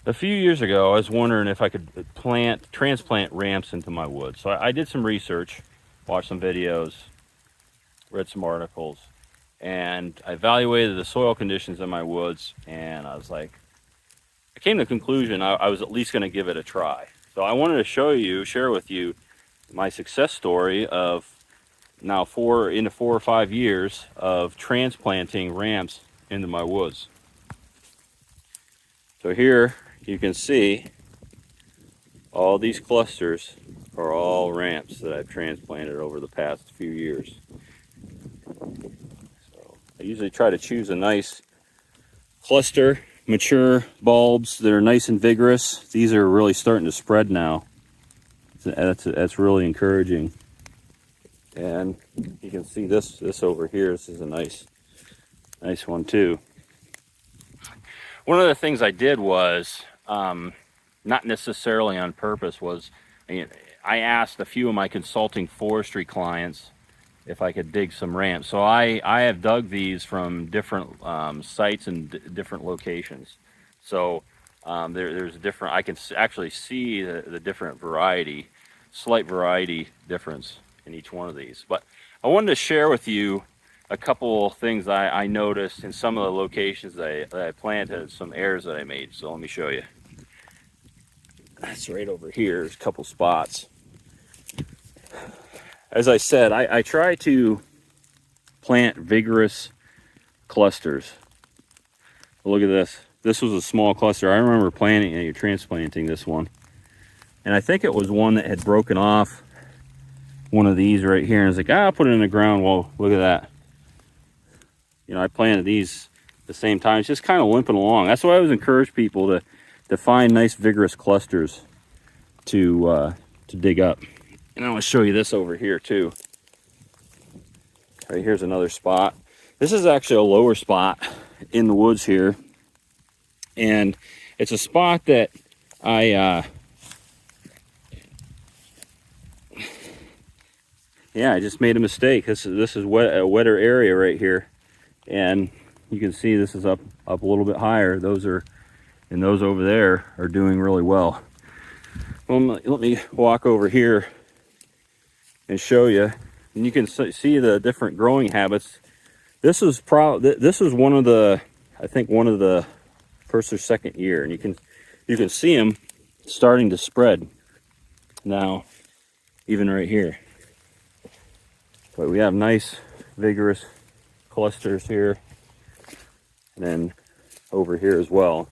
A few years ago, I was wondering if I could transplant ramps into my woods. So I did some research, watched some videos, read some articles, and I evaluated the soil conditions in my woods, and I was like, I came to the conclusion I was at least going to give it a try. So I wanted to share with you my success story of now 4 or 5 years of transplanting ramps into my woods. So here you can see all these clusters are all ramps that I've transplanted over the past few years. So I usually try to choose a nice cluster, mature bulbs that are nice and vigorous. These are really starting to spread now. That's really encouraging. And you can see this over here. This is a nice one too. One of the things I did was, not necessarily on purpose, was I asked a few of my consulting forestry clients if I could dig some ramps. So I have dug these from different sites and different locations. So there's different, I can actually see the different slight variety difference in each one of these. But I wanted to share with you a couple things I noticed in some of the locations that I planted, some errors that I made. So let me show you. That's right over here. There's a couple spots. As I said, I try to plant vigorous clusters. Look at this. This was a small cluster. I remember transplanting this one. And I think it was one that had broken off one of these right here. And I was like, I'll put it in the ground. Well, look at that. I planted these at the same time. It's just kind of limping along. That's why I always encourage people to find nice vigorous clusters to dig up. And I want to show you this over here too. Right here's another spot. This is actually a lower spot in the woods here. And it's a spot that I just made a mistake. This is a wetter area right here. And you can see this is up a little bit higher. Those over there are doing really well. Well, let me walk over here and show you. And you can see the different growing habits. This is one of the, I think one of the first or second year, and you can see them starting to spread now, even right here. But we have nice vigorous clusters here, and then over here as well.